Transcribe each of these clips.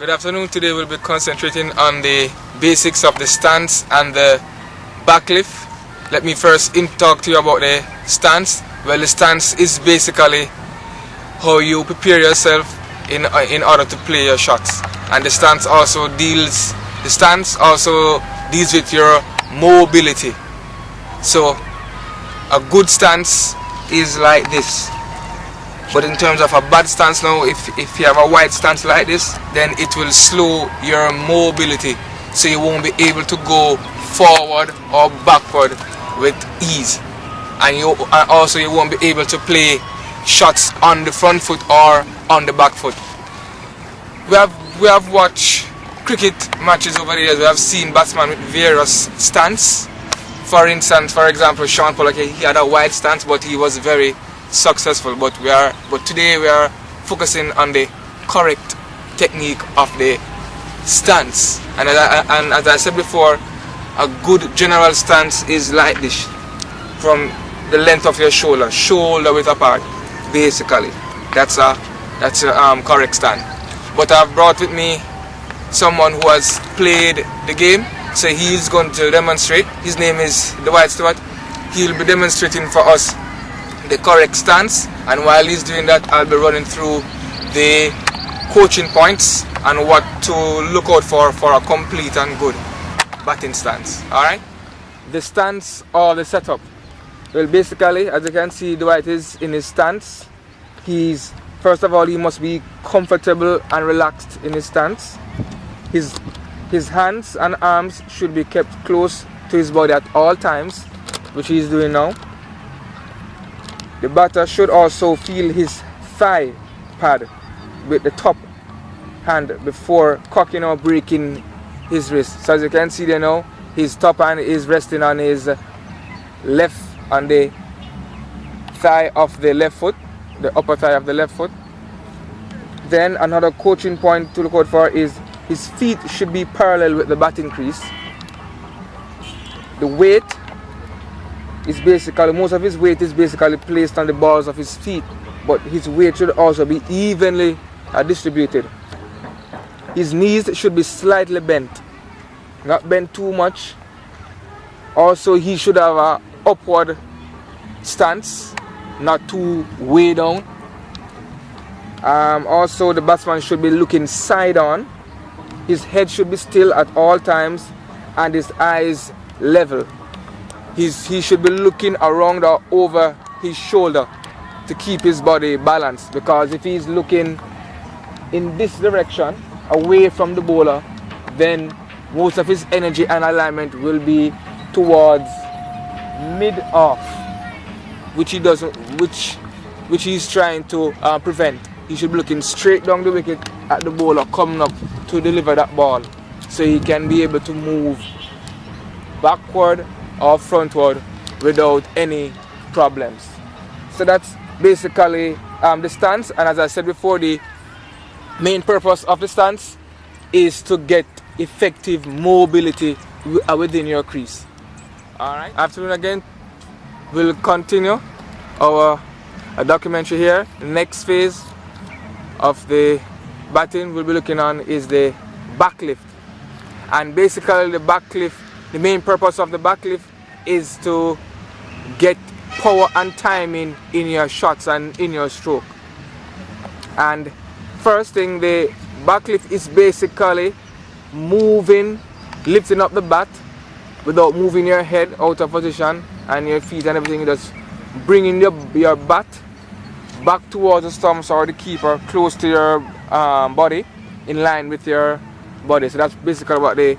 Good afternoon. Today we'll be concentrating on the basics of the stance and the backlift. Let me first talk to you about the stance. Well, the stance is basically how you prepare yourself in order to play your shots, and the stance also deals with your mobility. So a good stance is like this. But in terms of a bad stance now, if you have a wide stance like this, then it will slow your mobility. So you won't be able to go forward or backward with ease. And you won't be able to play shots on the front foot or on the back foot. We have watched cricket matches over the years. We have seen batsmen with various stance. For example, Sean Pollock, he had a wide stance, but he was very successful. But today we are focusing on the correct technique of the stance. And as I said before, a good general stance is like this, from the length of your shoulder width apart. Basically, that's a correct stance. But I've brought with me someone who has played the game, so he's going to demonstrate. His name is Dwight Stewart. He'll be demonstrating for us the correct stance, and while he's doing that, I'll be running through the coaching points and what to look out for a complete and good batting stance. Alright? The stance or the setup. Well, basically, as you can see, Dwight is in his stance. First of all, he must be comfortable and relaxed in his stance. His hands and arms should be kept close to his body at all times, which he is doing now. The batter should also feel his thigh pad with the top hand before cocking or breaking his wrist. So as you can see there now, his top hand is resting on his on the thigh of the left foot, the upper thigh of the left foot. Then another coaching point to look out for is his feet should be parallel with the batting crease. The weight is most of his weight is basically placed on the balls of his feet, but his weight should also be evenly distributed. His knees should be slightly bent, not bent too much. Also, he should have an upward stance, not too way down. Also, the batsman should be looking side on. His head should be still at all times and his eyes level. He should be looking around or over his shoulder to keep his body balanced, because if he's looking in this direction away from the bowler, then most of his energy and alignment will be towards mid-off, which he's trying to prevent. He should be looking straight down the wicket at the bowler coming up to deliver that ball, so he can be able to move backward or frontward without any problems. So that's basically the stance, and as I said before, the main purpose of the stance is to get effective mobility within your crease. Alright, afternoon again, we'll continue our documentary here. The next phase of the batting we'll be looking on is the backlift. And basically the main purpose of the backlift is to get power and timing in your shots and in your stroke. And first thing, the backlift is basically lifting up the bat without moving your head out of position and your feet and everything. Just bringing your bat back towards the stumps or the keeper, close to your body, in line with your body. So that's basically what the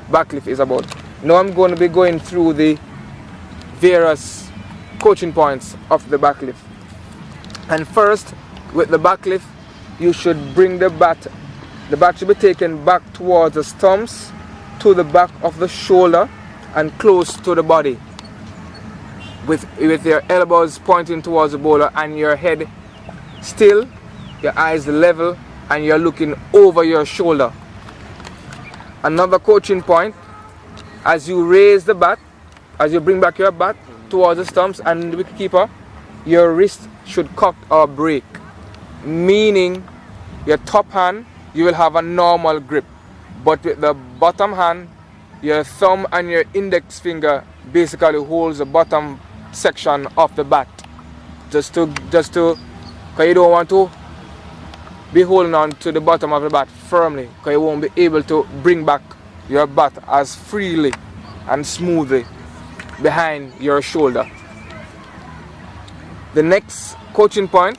backlift is about. Now I'm going to be going through the various coaching points of the backlift. And first, with the backlift, you should bring the bat should be taken back towards the stumps, to the back of the shoulder and close to the body, with your elbows pointing towards the bowler and your head still, your eyes level, and you're looking over your shoulder. Another coaching point, as you raise the bat, as you bring back your bat towards the stumps and the wicketkeeper, your wrist should cock or break, meaning your top hand you will have a normal grip. But with the bottom hand, your thumb and your index finger basically holds the bottom section of the bat. Just to, because you don't want to be holding on to the bottom of the bat firmly, because you won't be able to bring back your bat as freely and smoothly behind your shoulder. The next coaching point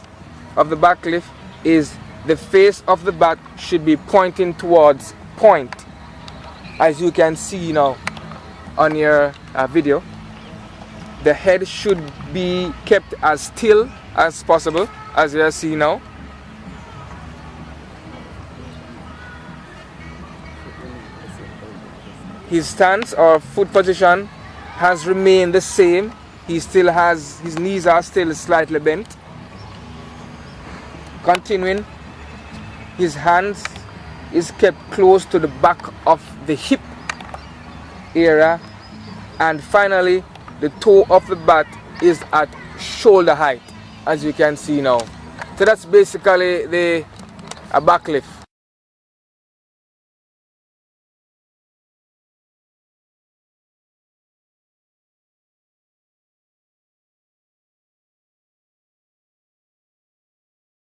of the back lift is the face of the bat should be pointing towards point. As you can see now on your video, the head should be kept as still as possible, as you see now. His stance or foot position has remained the same. He still has, his knees are still slightly bent. Continuing, his hands is kept close to the back of the hip area, and finally the toe of the bat is at shoulder height, as you can see now. So that's basically the back lift.